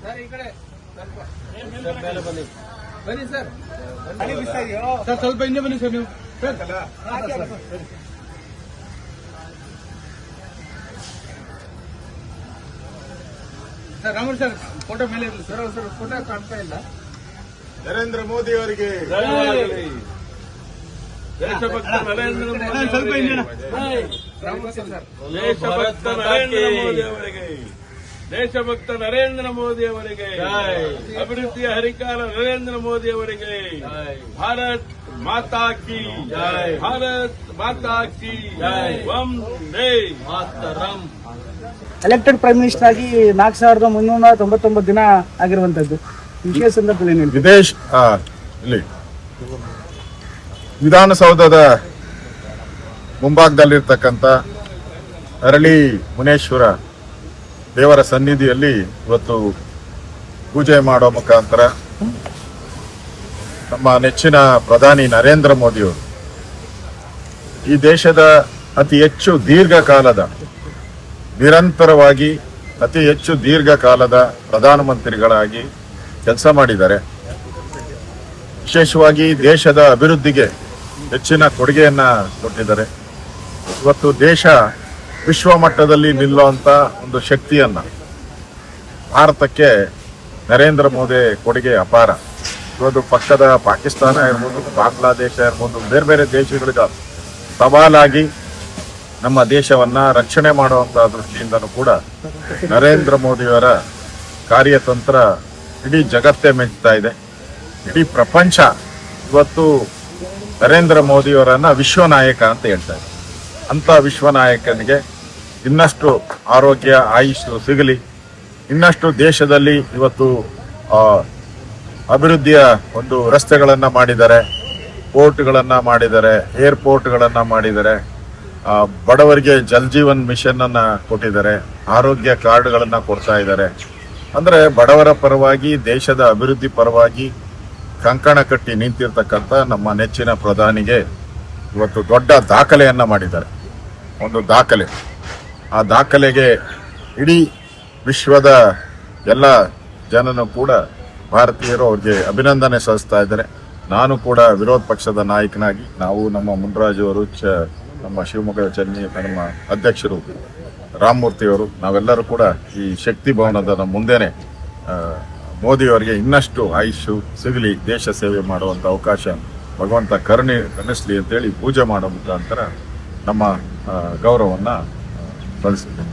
Sir ಈ ಕಡೆ ಬನ್ನಿ ಸರ್. ಸರ್ ಸ್ವಲ್ಪ ಹಿಂದೆ ಬನ್ನಿ ಸರ್. ನೀವು ಸರ್ ರಾಮೂರ್ ಸರ್ ಫೋಟೋ ಮೇಲೆ ಇರಲಿ ಸರ್. ಸರ್ ಫೋಟೋ ಕಾಣ್ತಾ ಇಲ್ಲ. ನರೇಂದ್ರ ಮೋದಿ ಅವರಿಗೆ ದೇಶಭಕ್ತ ನರೇಂದ್ರ ಮೋದಿ ಸ್ವಲ್ಪ ಹಿಂದೆ ದೇಶಭಕ್ತ ನರೇಂದ್ರ ಮೋದಿ ಅವರಿಗೆ ದೇಶಭಕ್ತ ನರೇಂದ್ರ ಮೋದಿ ಅವರಿಗೆ ಅಭಿವೃದ್ಧಿಯ ಹರಿಕಾರ ನರೇಂದ್ರ ಮೋದಿ ಅವರಿಗೆ ಭಾರತ್ ಮಾತಾ ಕಿ ಭಾರತ್ ಮಾತಾ ಕಿ Vande Mataram. Elected prime minister ಆಗಿ 4399 ದಿನ ಆಗಿರುವಂತದ್ದು. ವಿಶೇಷ ಸಂದರ್ಭದಲ್ಲಿ ಇಲ್ಲಿ ವಿಧಾನಸೌಧದ ಮುಂಭಾಗದಲ್ಲಿರ್ತಕ್ಕಂಥ ಅರಳಿ ಮುನೇಶ್ವರ ದೇವರ ಸನ್ನಿಧಿಯಲ್ಲಿ ಇವತ್ತು ಪೂಜೆ ಮಾಡೋ ಮುಖಾಂತರ ನಮ್ಮ ನೆಚ್ಚಿನ ಪ್ರಧಾನಿ ನರೇಂದ್ರ ಮೋದಿಯವರು ಈ ದೇಶದ ಅತಿ ಹೆಚ್ಚು ದೀರ್ಘಕಾಲದ ನಿರಂತರವಾಗಿ ಅತಿ ಹೆಚ್ಚು ದೀರ್ಘಕಾಲದ ಪ್ರಧಾನಮಂತ್ರಿಗಳಾಗಿ ಕೆಲಸ ಮಾಡಿದ್ದಾರೆ. ವಿಶೇಷವಾಗಿ ದೇಶದ ಅಭಿವೃದ್ಧಿಗೆ ಹೆಚ್ಚಿನ ಕೊಡುಗೆಯನ್ನ ಕೊಟ್ಟಿದ್ದಾರೆ. ಇವತ್ತು ದೇಶ ವಿಶ್ವ ಮಟ್ಟದಲ್ಲಿ ನಿಲ್ಲುವಂತ ಒಂದು ಶಕ್ತಿಯನ್ನ ಭಾರತಕ್ಕೆ ನರೇಂದ್ರ ಮೋದಿ ಕೊಡುಗೆ ಅಪಾರ. ಇವತ್ತು ಪಕ್ಕದ ಪಾಕಿಸ್ತಾನ ಇರ್ಬೋದು, ಬಾಂಗ್ಲಾದೇಶ ಇರ್ಬೋದು, ಬೇರೆ ಬೇರೆ ದೇಶಗಳಿಗೆ ಸವಾಲಾಗಿ ನಮ್ಮ ದೇಶವನ್ನ ರಕ್ಷಣೆ ಮಾಡುವಂತಹ ದೃಷ್ಟಿಯಿಂದನೂ ಕೂಡ ನರೇಂದ್ರ ಮೋದಿಯವರ ಕಾರ್ಯತಂತ್ರ ಇಡೀ ಜಗತ್ತೇ ಮೆಚ್ಚುತ್ತಾ ಇದೆ. ಇಡೀ ಪ್ರಪಂಚ ಇವತ್ತು ನರೇಂದ್ರ ಮೋದಿಯವರನ್ನ ವಿಶ್ವ ನಾಯಕ ಅಂತ ಹೇಳ್ತಾರೆ. ಅಂತ ವಿಶ್ವ ನಾಯಕನಿಗೆ ಇನ್ನಷ್ಟು ಆರೋಗ್ಯ ಆಯುಷ್ ಸಿಗಲಿ, ಇನ್ನಷ್ಟು ದೇಶದಲ್ಲಿ ಇವತ್ತು ಅಭಿವೃದ್ಧಿಯ ಒಂದು ರಸ್ತೆಗಳನ್ನ ಮಾಡಿದ್ದಾರೆ, ಪೋರ್ಟ್ಗಳನ್ನ ಮಾಡಿದ್ದಾರೆ, ಏರ್ಪೋರ್ಟ್ಗಳನ್ನ ಮಾಡಿದ್ದಾರೆ, ಬಡವರಿಗೆ ಜಲ್ ಜೀವನ್ ಮಿಷನ್ ಅನ್ನ ಕೊಟ್ಟಿದ್ದಾರೆ, ಆರೋಗ್ಯ ಕಾರ್ಡ್ಗಳನ್ನ ಕೊಡ್ತಾ ಇದ್ದಾರೆ. ಅಂದ್ರೆ ಬಡವರ ಪರವಾಗಿ, ದೇಶದ ಅಭಿವೃದ್ಧಿ ಪರವಾಗಿ ಕಂಕಣ ಕಟ್ಟಿ ನಿಂತಿರ್ತಕ್ಕಂಥ ನಮ್ಮ ನೆಚ್ಚಿನ ಪ್ರಧಾನಿಗೆ ಇವತ್ತು ದೊಡ್ಡ ದಾಖಲೆಯನ್ನ ಮಾಡಿದ್ದಾರೆ. ಒಂದು ದಾಖಲೆ. ಆ ದಾಖಲೆಗೆ ಇಡೀ ವಿಶ್ವದ ಎಲ್ಲ ಜನನು ಕೂಡ ಭಾರತೀಯರು ಅವ್ರಿಗೆ ಅಭಿನಂದನೆ ಸಲ್ಲಿಸ್ತಾ ಇದ್ದಾರೆ. ನಾನು ಕೂಡ ವಿರೋಧ ಪಕ್ಷದ ನಾಯಕನಾಗಿ, ನಾವು ನಮ್ಮ ಮುನ್ರಾಜು ಅವರು, ನಮ್ಮ ಶಿವಮೊಗ್ಗ ಚೆನ್ನೈ ನಮ್ಮ ಅಧ್ಯಕ್ಷರು ರಾಮಮೂರ್ತಿಯವರು, ನಾವೆಲ್ಲರೂ ಕೂಡ ಈ ಶಕ್ತಿ ಭವನದ ಮುಂದೆನೆ ಮೋದಿಯವರಿಗೆ ಇನ್ನಷ್ಟು ಆಯುಷು ಸಿಗಲಿ, ದೇಶ ಸೇವೆ ಮಾಡುವಂಥ ಅವಕಾಶ ಭಗವಂತ ಕರುಣಿಸಲಿ ಅಂತೇಳಿ ಪೂಜೆ ಮಾಡೋ ಮುಖಾಂತರ ನಮ್ಮ ಗೌರವವನ್ನು ಸಲ್ಲಿಸಿದ್ದೇವೆ.